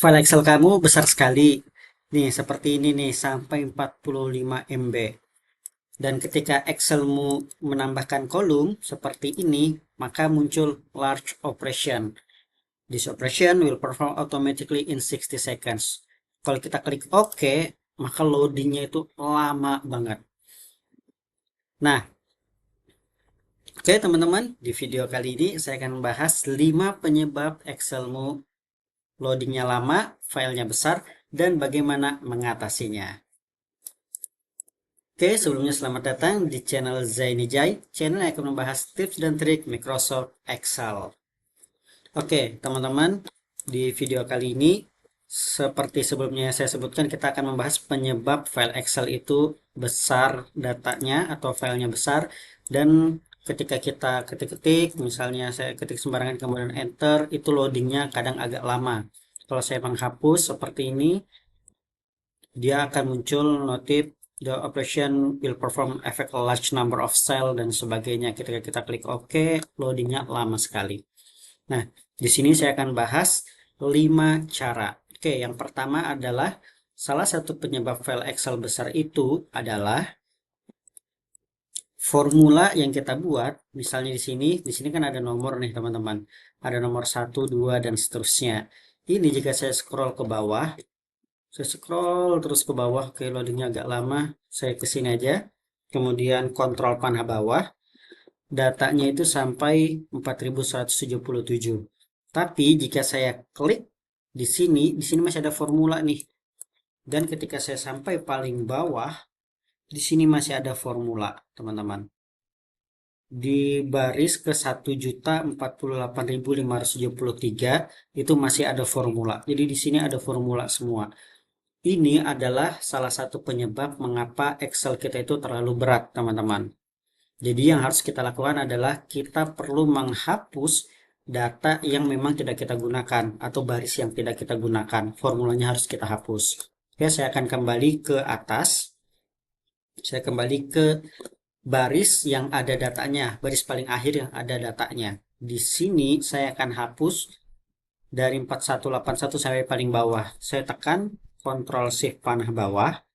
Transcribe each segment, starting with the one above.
File Excel kamu besar sekali. Nih, seperti ini nih, sampai 45 MB. Dan ketika Excelmu menambahkan kolom seperti ini, maka muncul large operation. This operation will perform automatically in 60 seconds. Kalau kita klik OK, maka loadingnya itu lama banget. Nah, oke teman-teman, di video kali ini saya akan membahas 5 penyebab Excelmu loadingnya lama, filenya besar, dan bagaimana mengatasinya. Oke, sebelumnya selamat datang di channel Zaini Jai, channel yang akan membahas tips dan trik Microsoft Excel. Oke, teman-teman, di video kali ini, seperti sebelumnya saya sebutkan, kita akan membahas penyebab file Excel itu besar datanya atau filenya besar, dan ketika kita ketik-ketik, misalnya saya ketik sembarangan kemudian enter, itu loadingnya kadang agak lama. Kalau saya menghapus seperti ini, dia akan muncul notif the operation will perform affect a large number of cell dan sebagainya. Ketika kita klik OK, loadingnya lama sekali. Nah, di sini saya akan bahas 5 cara. Oke, yang pertama adalah salah satu penyebab file Excel besar itu adalah formula yang kita buat. Misalnya di sini kan ada nomor nih teman-teman. Ada nomor 1, 2, dan seterusnya. Ini jika saya scroll ke bawah, saya scroll terus ke bawah, ke loadingnya agak lama, saya ke sini aja, kemudian kontrol panah bawah, datanya itu sampai 4177. Tapi jika saya klik di sini masih ada formula nih. Dan ketika saya sampai paling bawah, di sini masih ada formula, teman-teman. Di baris ke 1.048.573 itu masih ada formula. Jadi di sini ada formula semua. Ini adalah salah satu penyebab mengapa Excel kita itu terlalu berat, teman-teman. Jadi yang harus kita lakukan adalah kita perlu menghapus data yang memang tidak kita gunakan atau baris yang tidak kita gunakan. Formulanya harus kita hapus. Oke, saya akan kembali ke atas. Saya kembali ke baris yang ada datanya, baris paling akhir yang ada datanya. Di sini saya akan hapus dari 4181 sampai paling bawah. Saya tekan Ctrl Shift panah bawah.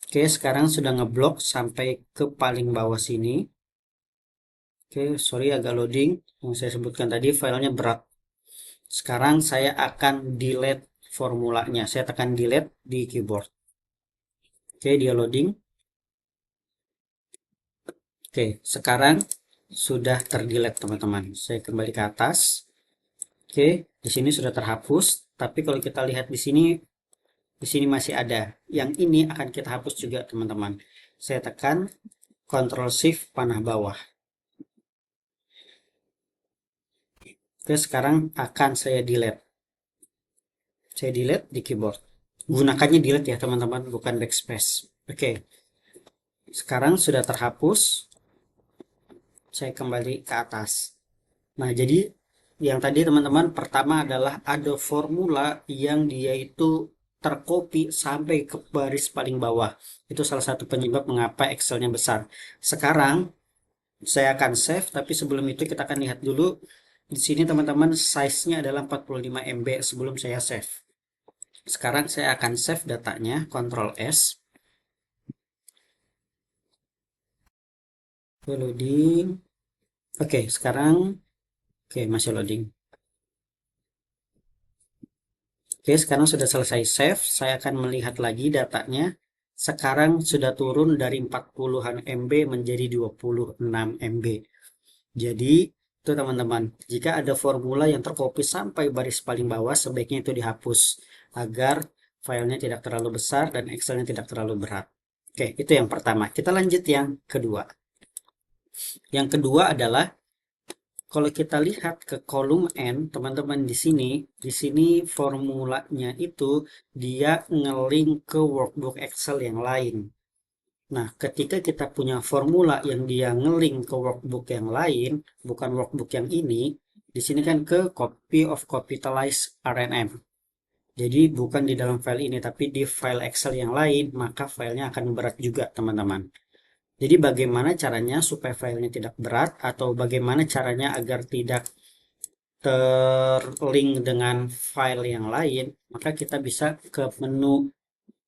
Oke, sekarang sudah ngeblok sampai ke paling bawah sini. Oke, sorry agak loading. Yang saya sebutkan tadi filenya berat. Sekarang saya akan delete formulanya. Saya tekan delete di keyboard. Oke, dia loading. Oke, sekarang sudah terdelete teman-teman. Saya kembali ke atas. Oke, di sini sudah terhapus. Tapi kalau kita lihat di sini masih ada. Yang ini akan kita hapus juga teman-teman. Saya tekan Ctrl Shift panah bawah. Oke, sekarang akan saya delete. Saya delete di keyboard. Gunakannya delete ya teman-teman, bukan backspace. Oke, sekarang sudah terhapus. Saya kembali ke atas. Nah, jadi yang tadi teman-teman pertama adalah ada formula yang dia itu tercopy sampai ke baris paling bawah. Itu salah satu penyebab mengapa Excelnya besar. Sekarang saya akan save, tapi sebelum itu kita akan lihat dulu. Di sini teman-teman size-nya adalah 45 MB sebelum saya save. Sekarang saya akan save datanya, Ctrl S. Loading. Oke, sekarang masih loading. Oke, sekarang sudah selesai save. Saya akan melihat lagi datanya. Sekarang sudah turun dari 40-an MB menjadi 26 MB. Jadi, itu teman-teman, jika ada formula yang tercopy sampai baris paling bawah, sebaiknya itu dihapus agar filenya tidak terlalu besar dan Excelnya tidak terlalu berat. Oke, itu yang pertama. Kita lanjut yang kedua. Yang kedua adalah kalau kita lihat ke kolom N, teman-teman di sini formulanya itu dia ngelink ke workbook Excel yang lain. Nah, ketika kita punya formula yang dia ngelink ke workbook yang lain, bukan workbook yang ini, di sini kan ke copy of capitalized RNM. Jadi bukan di dalam file ini, tapi di file Excel yang lain, maka filenya akan berat juga, teman-teman. Jadi bagaimana caranya supaya filenya tidak berat atau bagaimana caranya agar tidak terlink dengan file yang lain, maka kita bisa ke menu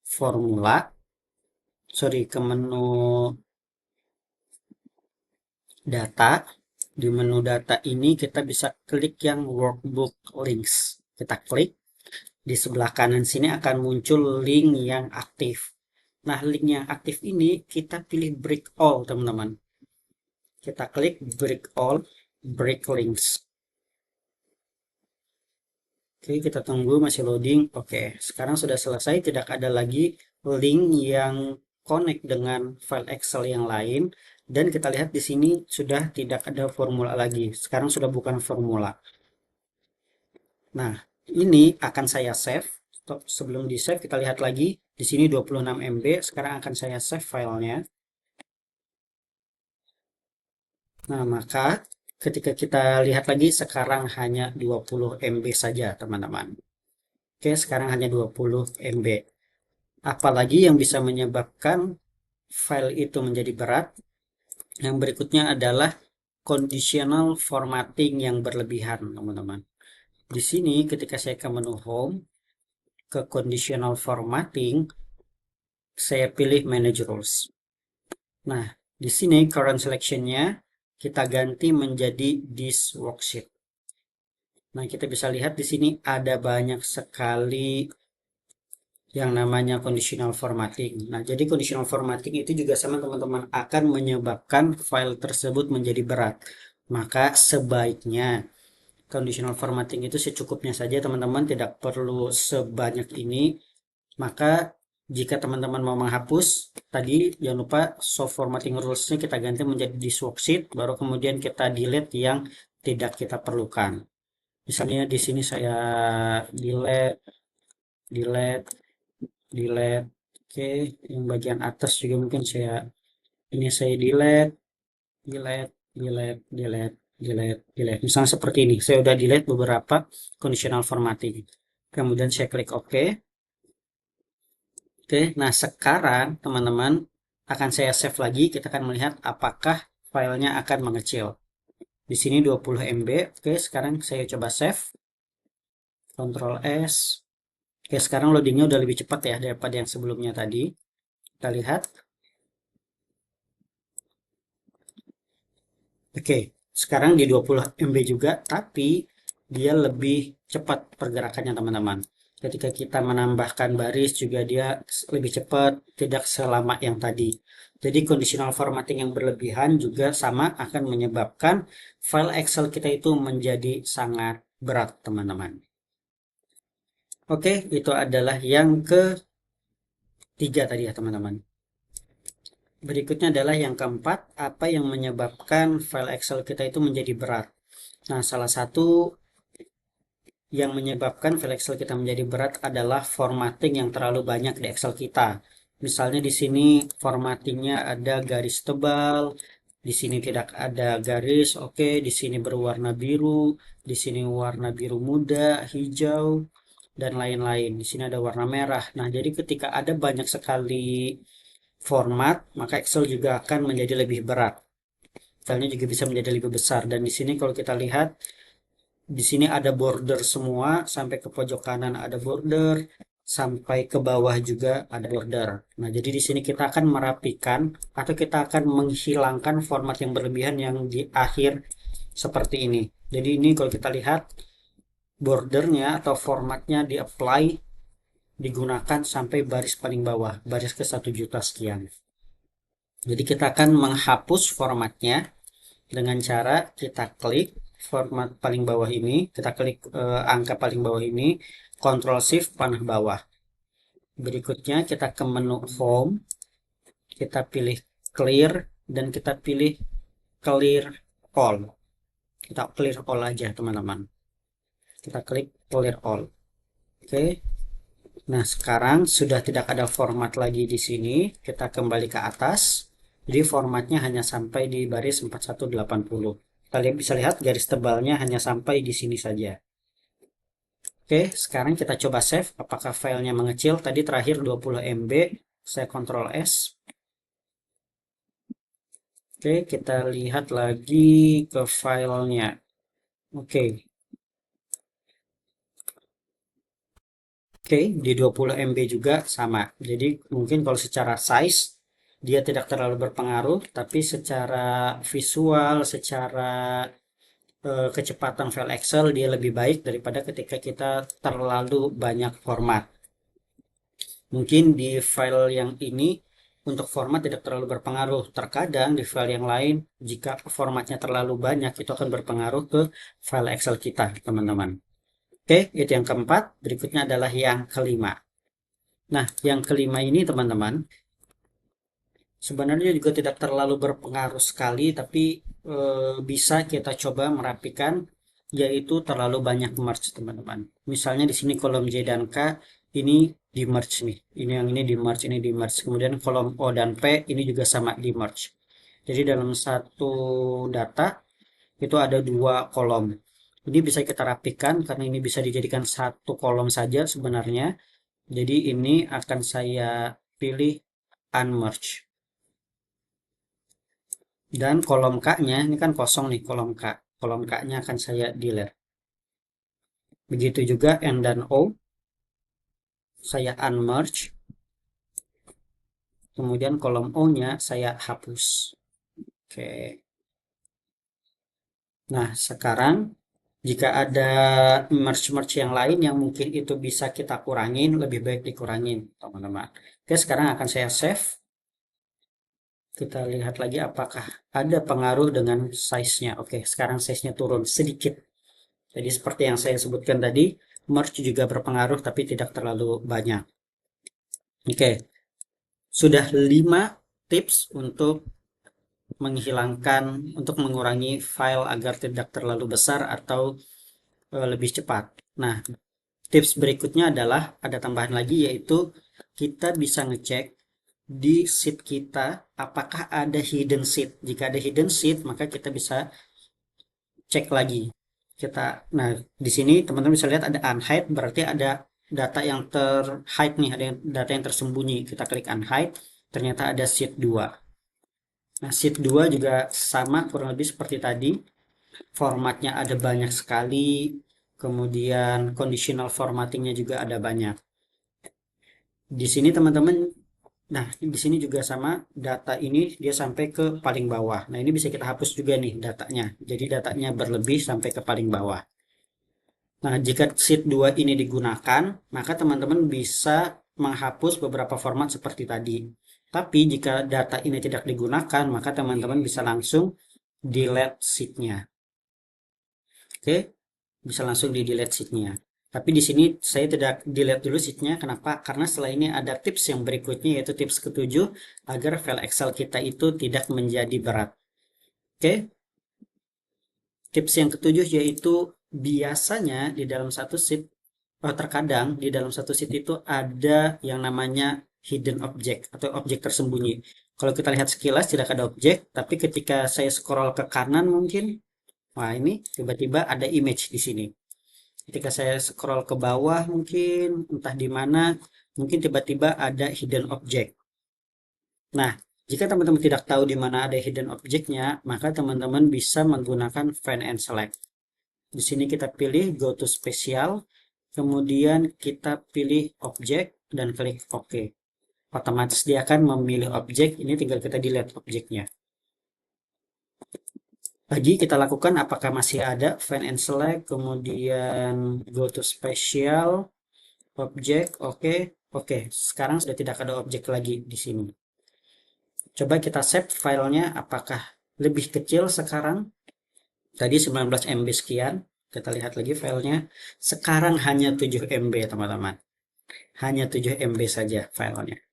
formula, ke menu data. Di menu data ini kita bisa klik yang workbook links. Kita klik, di sebelah kanan sini akan muncul link yang aktif. Nah, link yang aktif ini kita pilih break all, teman-teman. Kita klik break all, break links. Oke, kita tunggu masih loading. Oke, sekarang sudah selesai, tidak ada lagi link yang connect dengan file Excel yang lain, dan kita lihat di sini sudah tidak ada formula lagi. Sekarang sudah bukan formula. Nah, ini akan saya save. Sebelum di save, kita lihat lagi di sini 26 MB. Sekarang akan saya save filenya. Nah, maka ketika kita lihat lagi sekarang hanya 20 MB saja, teman-teman. Oke, sekarang hanya 20 MB. Apalagi yang bisa menyebabkan file itu menjadi berat. Yang berikutnya adalah conditional formatting yang berlebihan, teman-teman. Di sini ketika saya ke menu home, ke conditional formatting, saya pilih manage rules. Nah, di sini current selection-nya kita ganti menjadi this worksheet. Nah, kita bisa lihat di sini ada banyak sekali yang namanya conditional formatting. Nah, jadi conditional formatting itu juga sama, teman-teman, akan menyebabkan file tersebut menjadi berat. Maka sebaiknya conditional formatting itu secukupnya saja, teman-teman, tidak perlu sebanyak ini. Maka jika teman-teman mau menghapus, tadi jangan lupa show formatting rules-nya kita ganti menjadi this worksheet, baru kemudian kita delete yang tidak kita perlukan. Misalnya di sini saya delete, delete, delete. Oke, yang bagian atas juga mungkin saya delete, delete, delete, delete, delete, delete. Misalnya seperti ini, saya udah delete beberapa conditional formatting. Kemudian saya klik OK. Oke, nah sekarang teman-teman akan saya save lagi. Kita akan melihat apakah filenya akan mengecil. Di sini 20 MB. Oke, sekarang saya coba save. Ctrl S. Oke, sekarang loadingnya udah lebih cepat ya daripada yang sebelumnya tadi. Kita lihat. Oke, sekarang di 20 MB juga, tapi dia lebih cepat pergerakannya, teman-teman. Ketika kita menambahkan baris juga dia lebih cepat, tidak selama yang tadi. Jadi conditional formatting yang berlebihan juga sama akan menyebabkan file Excel kita itu menjadi sangat berat, teman-teman. Oke, itu adalah yang ketiga tadi ya, teman-teman. Berikutnya adalah yang keempat, apa yang menyebabkan file Excel kita itu menjadi berat. Nah, salah satu yang menyebabkan file Excel kita menjadi berat adalah formatting yang terlalu banyak di Excel kita. Misalnya di sini formattingnya ada garis tebal, di sini tidak ada garis, oke, di sini berwarna biru, di sini warna biru muda, hijau, dan lain-lain. Di sini ada warna merah. Nah, jadi ketika ada banyak sekali format, maka Excel juga akan menjadi lebih berat. Filenya juga bisa menjadi lebih besar. Dan di sini kalau kita lihat, di sini ada border semua, sampai ke pojok kanan ada border, sampai ke bawah juga ada border. Nah, jadi di sini kita akan merapikan atau kita akan menghilangkan format yang berlebihan yang di akhir seperti ini. Jadi ini kalau kita lihat bordernya atau formatnya di apply digunakan sampai baris paling bawah, baris ke 1 juta sekian. Jadi kita akan menghapus formatnya dengan cara kita klik format paling bawah ini, kita klik angka paling bawah ini, Ctrl Shift panah bawah. Berikutnya kita ke menu Home, kita pilih Clear, dan kita pilih Clear All. Kita clear all aja, teman-teman. Kita klik Clear All. Oke. Nah, sekarang sudah tidak ada format lagi di sini. Kita kembali ke atas. Jadi formatnya hanya sampai di baris 4180. Kalian bisa lihat garis tebalnya hanya sampai di sini saja. Oke, sekarang kita coba save. Apakah filenya mengecil? Tadi terakhir 20 MB. Saya Ctrl S. Oke, kita lihat lagi ke filenya. Oke, Oke, di 20 MB juga sama. Jadi mungkin kalau secara size dia tidak terlalu berpengaruh, tapi secara visual, secara kecepatan file Excel dia lebih baik daripada ketika kita terlalu banyak format. Mungkin di file yang ini untuk format tidak terlalu berpengaruh. Terkadang di file yang lain jika formatnya terlalu banyak itu akan berpengaruh ke file Excel kita, teman-teman. Oke, itu yang keempat. Berikutnya adalah yang kelima. Nah, yang kelima ini teman-teman, sebenarnya juga tidak terlalu berpengaruh sekali, tapi bisa kita coba merapikan, yaitu terlalu banyak merge, teman-teman. Misalnya di sini kolom J dan K, ini di merge nih. Ini yang ini di merge, ini di merge. Kemudian kolom O dan P, ini juga sama di merge. Jadi dalam satu data, itu ada dua kolom. Ini bisa kita rapikan, karena ini bisa dijadikan satu kolom saja sebenarnya. Jadi ini akan saya pilih unmerge. Dan kolom K-nya, ini kan kosong nih kolom K. Kolom K-nya akan saya delete. Begitu juga N dan O, saya unmerge. Kemudian kolom O-nya saya hapus. Oke. Nah, sekarang jika ada merge-merge yang lain yang mungkin itu bisa kita kurangin, lebih baik dikurangin, teman-teman. Oke, sekarang akan saya save. Kita lihat lagi apakah ada pengaruh dengan size-nya. Oke, sekarang size-nya turun sedikit. Jadi seperti yang saya sebutkan tadi, merge juga berpengaruh tapi tidak terlalu banyak. Oke, sudah 5 tips untuk menghilangkan, untuk mengurangi file agar tidak terlalu besar atau lebih cepat. Nah, tips berikutnya adalah ada tambahan lagi, yaitu kita bisa ngecek di sheet kita apakah ada hidden sheet. Jika ada hidden sheet, maka kita bisa cek lagi. Nah, di sini teman-teman bisa lihat ada unhide, berarti ada data yang terhide nih, ada data yang tersembunyi. Kita klik unhide, ternyata ada sheet 2. Nah, sheet 2 juga sama kurang lebih seperti tadi. Formatnya ada banyak sekali, kemudian conditional formattingnya juga ada banyak. Di sini teman-teman, nah di sini juga sama, data ini dia sampai ke paling bawah. Nah, ini bisa kita hapus juga nih datanya. Jadi datanya berlebih sampai ke paling bawah. Nah, jika sheet 2 ini digunakan, maka teman-teman bisa menghapus beberapa format seperti tadi. Tapi jika data ini tidak digunakan, maka teman-teman bisa langsung delete sheet-nya. Oke, bisa langsung di delete sheet-nya. Tapi di sini saya tidak delete dulu sheet-nya. Kenapa? Karena setelah ini ada tips yang berikutnya, yaitu tips ketujuh, agar file Excel kita itu tidak menjadi berat. Oke, tips yang ketujuh yaitu biasanya di dalam satu sheet, terkadang di dalam satu sheet itu ada yang namanya hidden object atau objek tersembunyi. Kalau kita lihat sekilas tidak ada objek, tapi ketika saya scroll ke kanan mungkin, wah ini tiba-tiba ada image di sini. Ketika saya scroll ke bawah mungkin entah di mana, mungkin tiba-tiba ada hidden object. Nah, jika teman-teman tidak tahu di mana ada hidden objectnya, maka teman-teman bisa menggunakan find and select. Di sini kita pilih go to special, kemudian kita pilih object dan klik OK. Otomatis dia akan memilih objek, ini tinggal kita delete objeknya. Lagi kita lakukan apakah masih ada find and select, kemudian go to special, objek, oke. Oke, sekarang sudah tidak ada objek lagi di sini. Coba kita save filenya, apakah lebih kecil sekarang? Tadi 19 MB sekian, kita lihat lagi filenya. Sekarang hanya 7 MB, teman-teman. Hanya 7 MB saja filenya.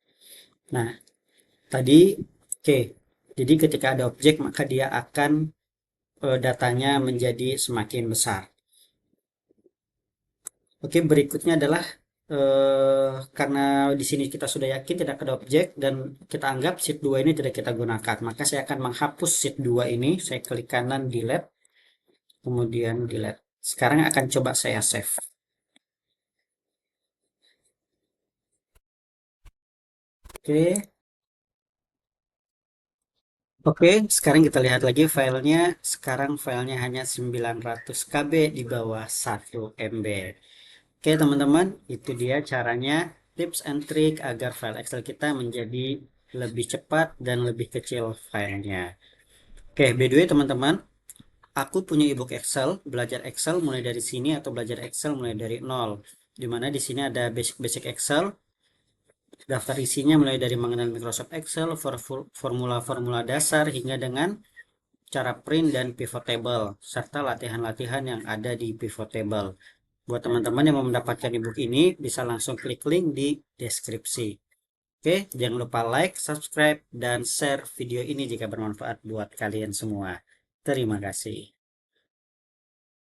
Nah, tadi, oke. Jadi ketika ada objek, maka dia akan datanya menjadi semakin besar. Oke, berikutnya adalah karena di sini kita sudah yakin tidak ada objek dan kita anggap sheet 2 ini tidak kita gunakan, maka saya akan menghapus sheet 2 ini. Saya klik kanan delete, kemudian delete. Sekarang akan coba saya save. Oke, oke, sekarang kita lihat lagi filenya. Sekarang filenya hanya 900 KB di bawah 1 MB. Oke teman-teman, itu dia caranya tips and trick agar file Excel kita menjadi lebih cepat dan lebih kecil filenya. Oke, by the way teman-teman, aku punya ebook Excel, belajar Excel mulai dari sini atau belajar Excel mulai dari nol. Dimana di sini ada basic-basic Excel, daftar isinya mulai dari mengenal Microsoft Excel, formula-formula dasar hingga dengan cara print dan pivot table, serta latihan-latihan yang ada di pivot table. Buat teman-teman yang mau mendapatkan ebook ini, bisa langsung klik link di deskripsi. Oke, jangan lupa like, subscribe, dan share video ini jika bermanfaat buat kalian semua. Terima kasih.